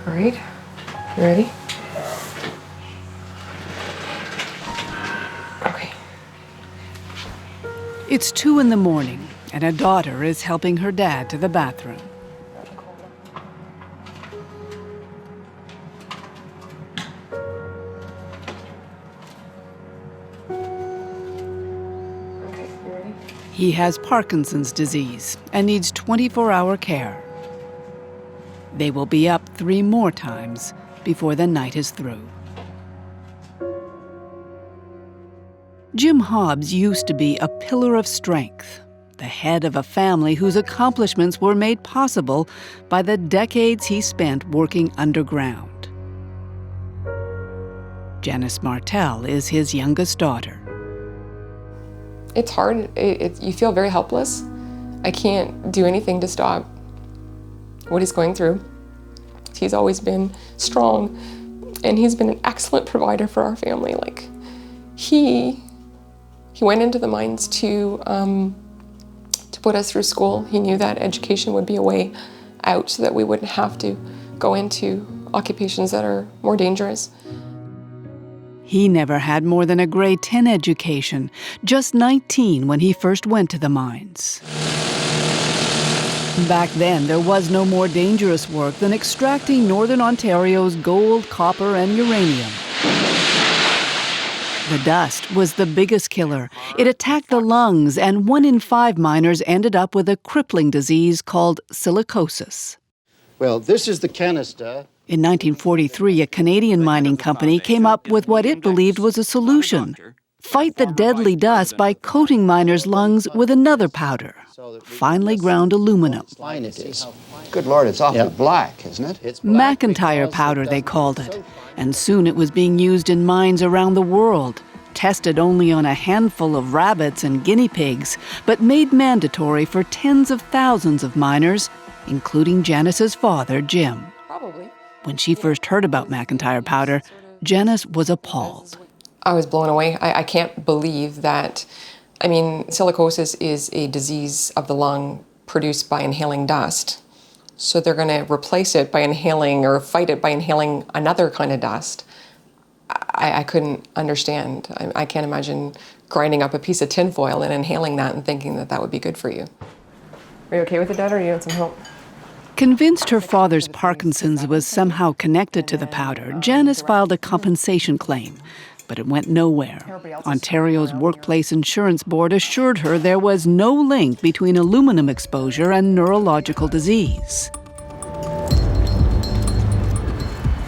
All right, you ready? Okay. It's 2 in the morning, and a daughter is helping her dad to the bathroom. Okay, you ready? He has Parkinson's disease and needs 24-hour care. They will be up 3 more times before the night is through. Jim Hobbs used to be a pillar of strength, the head of a family whose accomplishments were made possible by the decades he spent working underground. Janice Martel is his youngest daughter. It's hard. You feel very helpless. I can't do anything to stop what he's going through. He's always been strong, and he's been an excellent provider for our family. Like, he went into the mines to put us through school. He knew that education would be a way out so that we wouldn't have to go into occupations that are more dangerous. He never had more than a grade 10 education, just 19 when he first went to the mines. Back then, there was no more dangerous work than extracting Northern Ontario's gold, copper, and uranium. The dust was the biggest killer. It attacked the lungs, and 1 in 5 miners ended up with a crippling disease called silicosis. Well, this is the canister. In 1943, a Canadian mining company came up with what it believed was a solution: fight the deadly dust by coating miners' lungs with another powder, finely ground aluminum. Fine it is. Good Lord, it's awfully black, isn't it? It's black McIntyre because powder, it they doesn't- called it. And soon it was being used in mines around the world, tested only on a handful of rabbits and guinea pigs, but made mandatory for tens of thousands of miners, including Janice's father, Jim. Probably. When she first heard about McIntyre powder, Janice was appalled. I was blown away. I can't believe that. I mean, silicosis is a disease of the lung produced by inhaling dust. So they're going to replace it by inhaling, or fight it by inhaling another kind of dust. I couldn't understand. I can't imagine grinding up a piece of tinfoil and inhaling that and thinking that that would be good for you. Are you okay with it, Dad, or do you want some help? Convinced her father's Parkinson's was somehow connected to the powder, Janice filed a compensation claim, but it went nowhere. Ontario's Workplace Insurance Board assured her there was no link between aluminum exposure and neurological disease.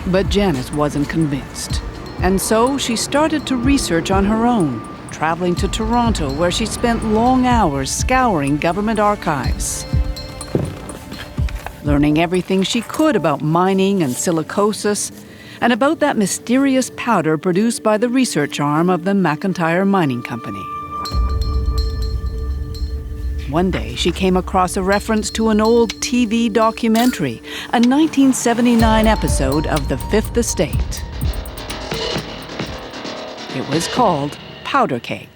But Janice wasn't convinced, and so she started to research on her own, traveling to Toronto, where she spent long hours scouring government archives, learning everything she could about mining and silicosis, and about that mysterious powder produced by the research arm of the McIntyre Mining Company. One day, she came across a reference to an old TV documentary, a 1979 episode of The Fifth Estate. It was called Powder Keg.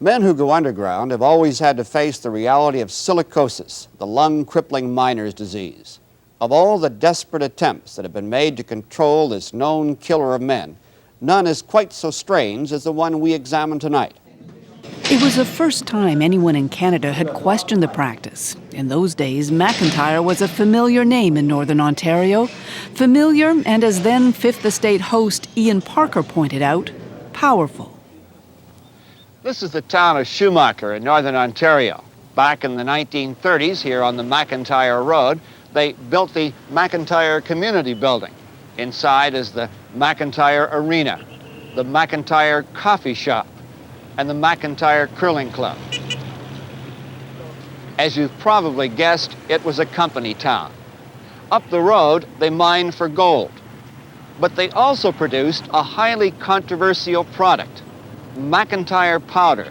Men who go underground have always had to face the reality of silicosis, the lung-crippling miner's disease. Of all the desperate attempts that have been made to control this known killer of men, none is quite so strange as the one we examine tonight. It was the first time anyone in Canada had questioned the practice. In those days, McIntyre was a familiar name in Northern Ontario. Familiar, and as then Fifth Estate host Ian Parker pointed out, powerful. This is the town of Schumacher in Northern Ontario. Back in the 1930s, here on the McIntyre Road, they built the McIntyre Community Building. Inside is the McIntyre Arena, the McIntyre Coffee Shop, and the McIntyre Curling Club. As you've probably guessed, it was a company town. Up the road, they mined for gold. But they also produced a highly controversial product, McIntyre powder,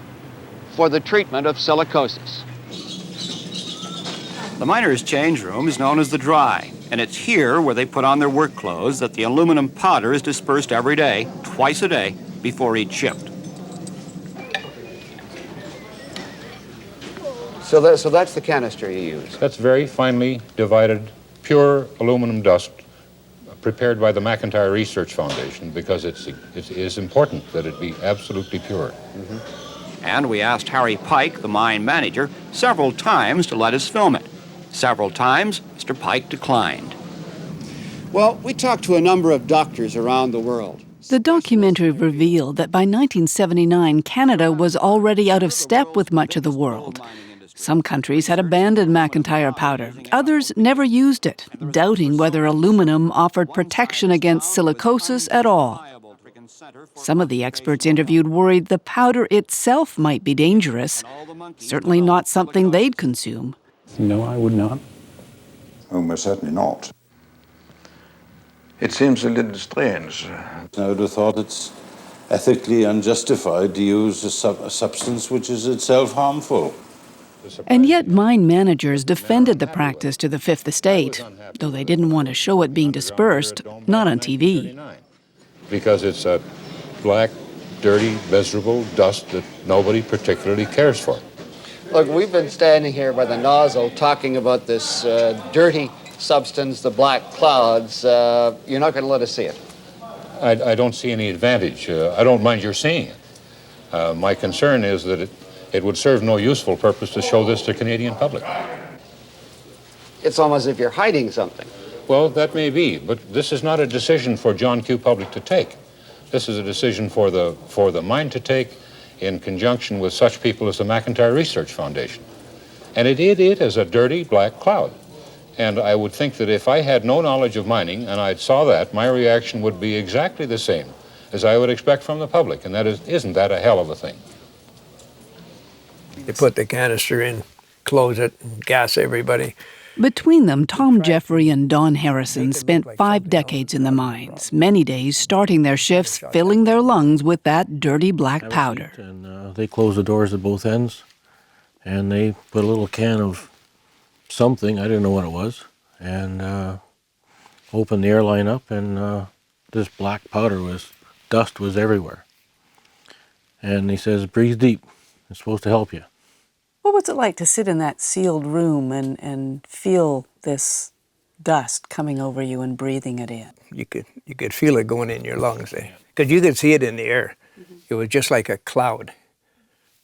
for the treatment of silicosis. The miners' change room is known as the dry, and it's here where they put on their work clothes that the aluminum powder is dispersed every day, twice a day, before each shift. So that's the canister you use. That's very finely divided, pure aluminum dust, prepared by the McIntyre Research Foundation because it is important that it be absolutely pure. And we asked Harry Pike, the mine manager, several times to let us film it. Several times, Mr. Pike declined. Well, we talked to a number of doctors around the world. The documentary revealed that by 1979, Canada was already out of step with much of the world. Some countries had abandoned McIntyre powder. Others never used it, doubting whether aluminum offered protection against silicosis at all. Some of the experts interviewed worried the powder itself might be dangerous, certainly not something they'd consume. No, I would not. Oh, most certainly not. It seems a little strange. I would have thought it's ethically unjustified to use a substance which is itself harmful. And yet mine managers defended the practice to the Fifth Estate, though they didn't want to show it being dispersed, not on TV. Because it's a black, dirty, miserable dust that nobody particularly cares for. Look, we've been standing here by the nozzle talking about this dirty substance, the black clouds. You're not going to let us see it. I don't see any advantage. I don't mind your seeing it. My concern is that it would serve no useful purpose to show this to the Canadian public. It's almost as if you're hiding something. Well, that may be, but this is not a decision for John Q. Public to take. This is a decision for the mine to take in conjunction with such people as the McIntyre Research Foundation. And it is a dirty black cloud. And I would think that if I had no knowledge of mining and I saw that, my reaction would be exactly the same as I would expect from the public. And that isn't that a hell of a thing? You put the canister in, close it, and gas everybody. Between them, Tom Jeffrey and Don Harrison spent 5 decades in the mines, many days starting their shifts, filling their lungs with that dirty black powder. And they closed the doors at both ends, and they put a little can of something, I didn't know what it was, and opened the airline up, and this black powder dust was everywhere. And he says, breathe deep, it's supposed to help you. What was it like to sit in that sealed room and feel this dust coming over you and breathing it in? You could feel it going in your lungs, because you could see it in the air. It was just like a cloud,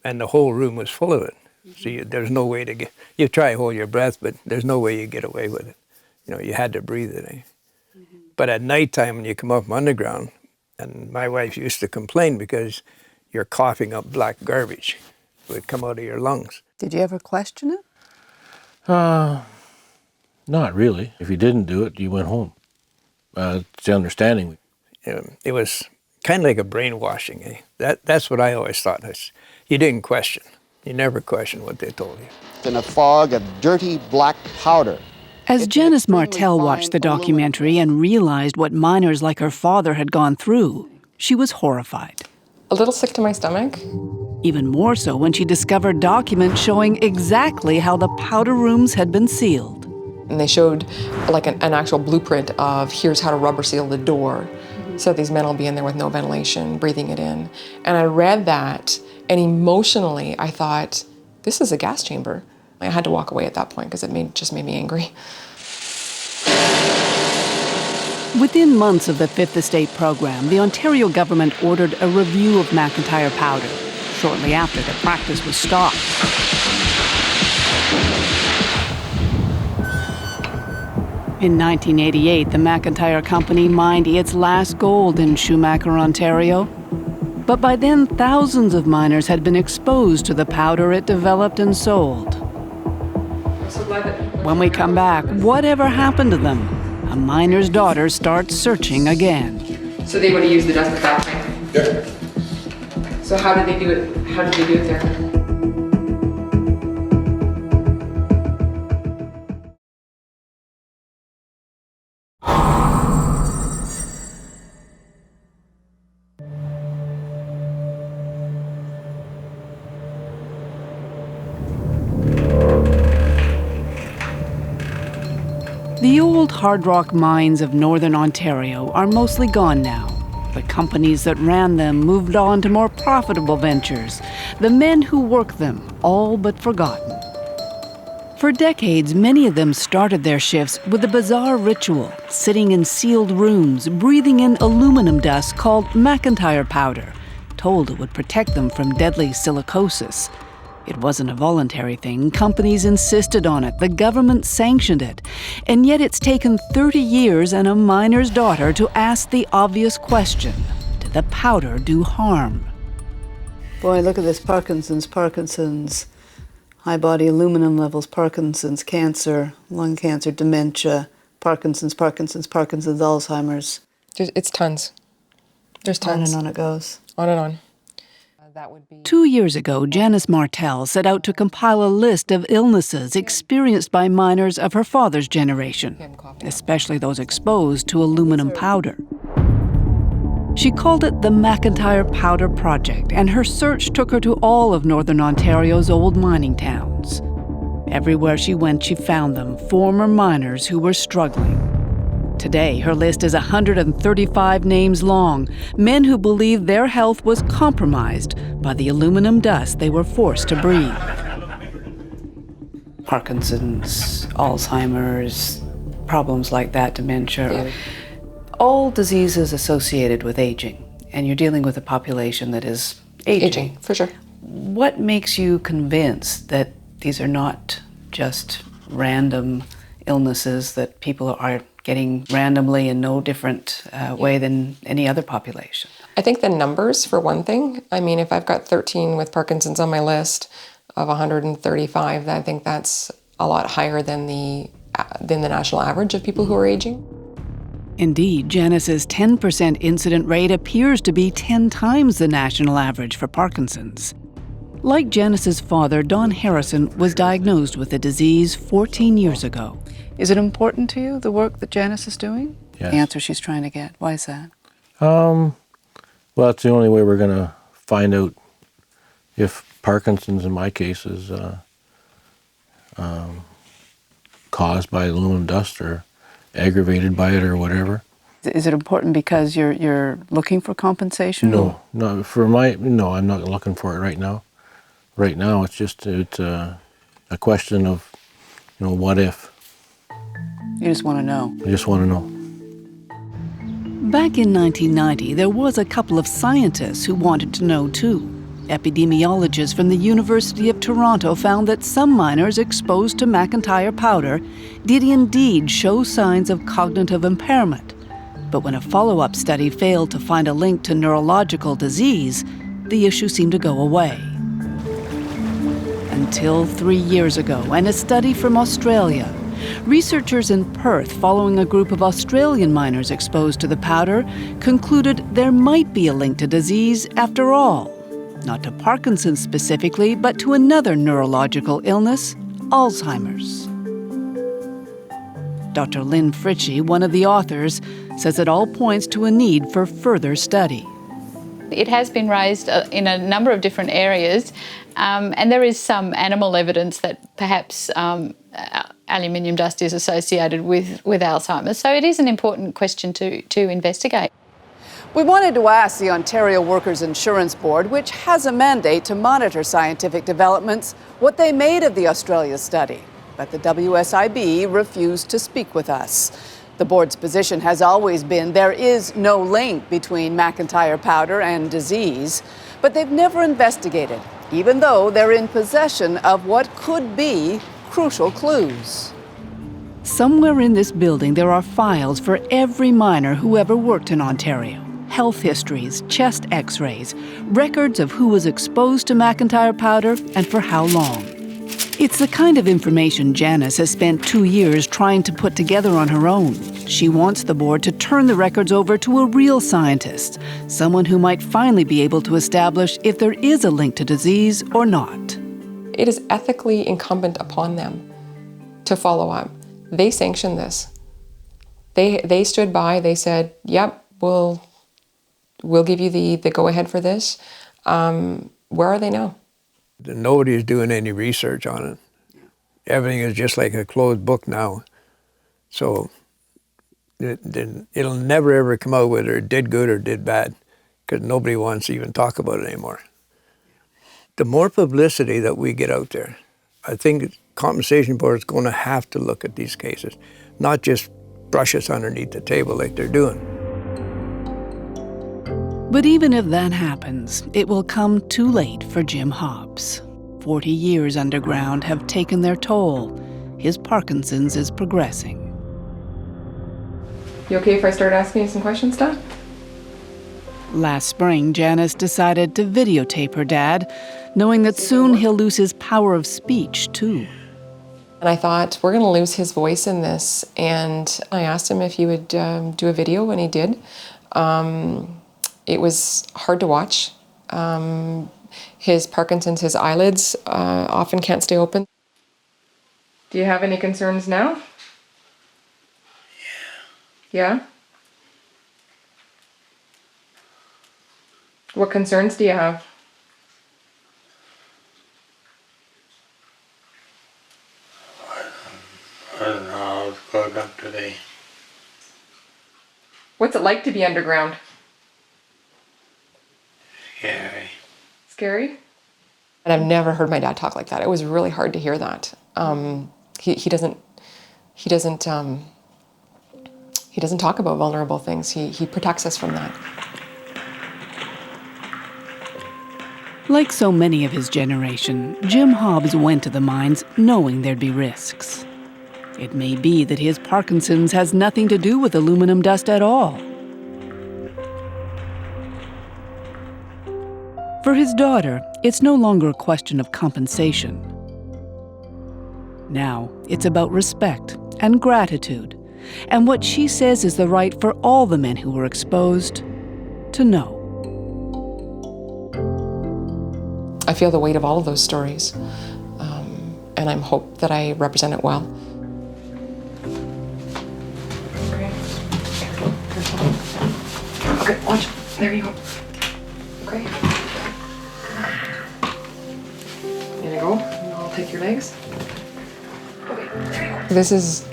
and the whole room was full of it. So there's no way to get. You try to hold your breath, but there's no way you get away with it. You know, you had to breathe it. But at nighttime, when you come up from underground, and my wife used to complain because you're coughing up black garbage. It would come out of your lungs. Did you ever question it? Not really. If you didn't do it, you went home. It's the understanding. It was kind of like a brainwashing. That's what I always thought. You didn't question. You never questioned what they told you. In a fog of dirty black powder. As Janice Martel watched the documentary and realized what miners like her father had gone through, she was horrified. A little sick to my stomach. Even more so when she discovered documents showing exactly how the powder rooms had been sealed. And they showed like an actual blueprint of here's how to rubber seal the door. So these men will be in there with no ventilation, breathing it in. And I read that, and emotionally I thought, this is a gas chamber. I had to walk away at that point because it just made me angry. Within months of the Fifth Estate program, the Ontario government ordered a review of McIntyre powder. Shortly after, the practice was stopped. In 1988, the McIntyre Company mined its last gold in Schumacher, Ontario. But by then, thousands of miners had been exposed to the powder it developed and sold. When we come back, whatever happened to them? A miner's daughter starts searching again. So they would have used the dust at that time? Yeah. So how did they do it? How did they do it there? The old hard rock mines of northern Ontario are mostly gone now. The companies that ran them moved on to more profitable ventures. The men who worked them, all but forgotten. For decades, many of them started their shifts with a bizarre ritual, sitting in sealed rooms, breathing in aluminum dust called McIntyre powder, told it would protect them from deadly silicosis. It wasn't a voluntary thing. Companies insisted on it. The government sanctioned it. And yet it's taken 30 years and a miner's daughter to ask the obvious question: did the powder do harm? Boy, look at this. Parkinson's, high body aluminum levels, Parkinson's, cancer, lung cancer, dementia, Parkinson's, Alzheimer's. It's tons. There's tons. On and on it goes. On and on. 2 years ago, Janice Martel set out to compile a list of illnesses experienced by miners of her father's generation, especially those exposed to aluminum powder. She called it the McIntyre Powder Project, and her search took her to all of Northern Ontario's old mining towns. Everywhere she went, she found them, former miners who were struggling. Today, her list is 135 names long, men who believed their health was compromised by the aluminum dust they were forced to breathe. Parkinson's, Alzheimer's, problems like that, dementia. Yeah. All diseases associated with aging, and you're dealing with a population that is aging. For sure. What makes you convinced that these are not just random illnesses that people are getting randomly in no different way than any other population? I think the numbers, for one thing. I mean, if I've got 13 with Parkinson's on my list of 135, I think that's a lot higher than the national average of people who are aging. Indeed, Janice's 10% incident rate appears to be 10 times the national average for Parkinson's. Like Janice's father, Don Harrison was diagnosed with the disease 14 years ago. Is it important to you, the work that Janice is doing? Yes. The answer she's trying to get. Why is that? Well, it's the only way we're going to find out if Parkinson's, in my case, is caused by aluminum dust or aggravated by it or whatever. Is it important because you're looking for compensation? No, I'm not looking for it right now. Right now, it's just a question of, what if. You just want to know. I just want to know. Back in 1990, there was a couple of scientists who wanted to know too. Epidemiologists from the University of Toronto found that some miners exposed to McIntyre powder did indeed show signs of cognitive impairment. But when a follow-up study failed to find a link to neurological disease, the issue seemed to go away. Until 3 years ago, and a study from Australia. Researchers in Perth, following a group of Australian miners exposed to the powder, concluded there might be a link to disease after all. Not to Parkinson's specifically, but to another neurological illness, Alzheimer's. Dr. Lynn Fritchie, one of the authors, says it all points to a need for further study. It has been raised in a number of different areas, and there is some animal evidence that perhaps aluminium dust is associated with Alzheimer's. So it is an important question to investigate. We wanted to ask the Ontario Workers' Insurance Board, which has a mandate to monitor scientific developments, what they made of the Australia study. But the WSIB refused to speak with us. The board's position has always been there is no link between McIntyre powder and disease, but they've never investigated, even though they're in possession of what could be crucial clues. Somewhere in this building, there are files for every miner who ever worked in Ontario. Health histories, chest x-rays, records of who was exposed to McIntyre powder and for how long. It's the kind of information Janice has spent 2 years trying to put together on her own. She wants the board to turn the records over to a real scientist, someone who might finally be able to establish if there is a link to disease or not. It is ethically incumbent upon them to follow up. They sanctioned this. They stood by, they said, yep, we'll give you the go-ahead for this. Where are they now? Nobody's doing any research on it. Everything is just like a closed book now. So it'll never ever come out whether it did good or did bad, because nobody wants to even talk about it anymore. The more publicity that we get out there, I think compensation board is going to have to look at these cases, not just brush us underneath the table like they're doing. But even if that happens, it will come too late for Jim Hobbs. 40 years underground have taken their toll. His Parkinson's is progressing. You okay if I start asking you some questions, Dad? Last spring, Janice decided to videotape her dad, knowing that soon he'll lose his power of speech, too. And I thought, we're going to lose his voice in this. And I asked him if he would do a video, and he did. It was hard to watch. His Parkinson's, his eyelids often can't stay open. Do you have any concerns now? Yeah? What concerns do you have? I don't know how it's going up today. What's it like to be underground? Scary. Scary? And I've never heard my dad talk like that. It was really hard to hear that. He doesn't talk about vulnerable things. He protects us from that. Like so many of his generation, Jim Hobbs went to the mines knowing there'd be risks. It may be that his Parkinson's has nothing to do with aluminum dust at all. For his daughter, it's no longer a question of compensation. Now, it's about respect and gratitude, and what she says is the right for all the men who were exposed to know. I feel the weight of all of those stories, and I hope that I represent it well. Okay, watch. There you go. Okay. There you go. And I'll take your legs. Okay, there you go. This is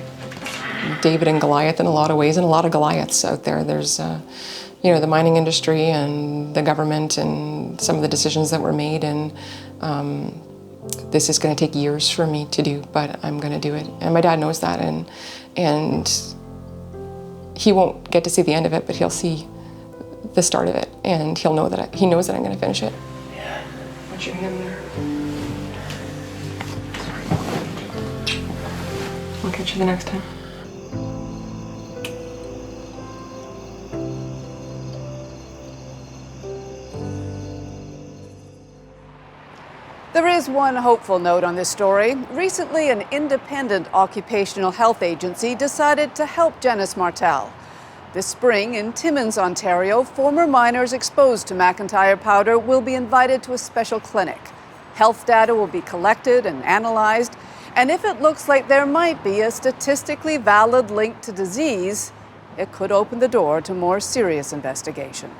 David and Goliath in a lot of ways, and a lot of Goliaths out there. There's the mining industry and the government and some of the decisions that were made, and this is going to take years for me to do, but I'm going to do it. And my dad knows that, and he won't get to see the end of it, but he'll see the start of it, and he'll know that he knows that I'm going to finish it. Yeah. Watch your hand there. Sorry. I'll catch you the next time. There is one hopeful note on this story. Recently, an independent occupational health agency decided to help Janice Martel. This spring in Timmins, Ontario, former miners exposed to McIntyre powder will be invited to a special clinic. Health data will be collected and analyzed, and if it looks like there might be a statistically valid link to disease, it could open the door to more serious investigation.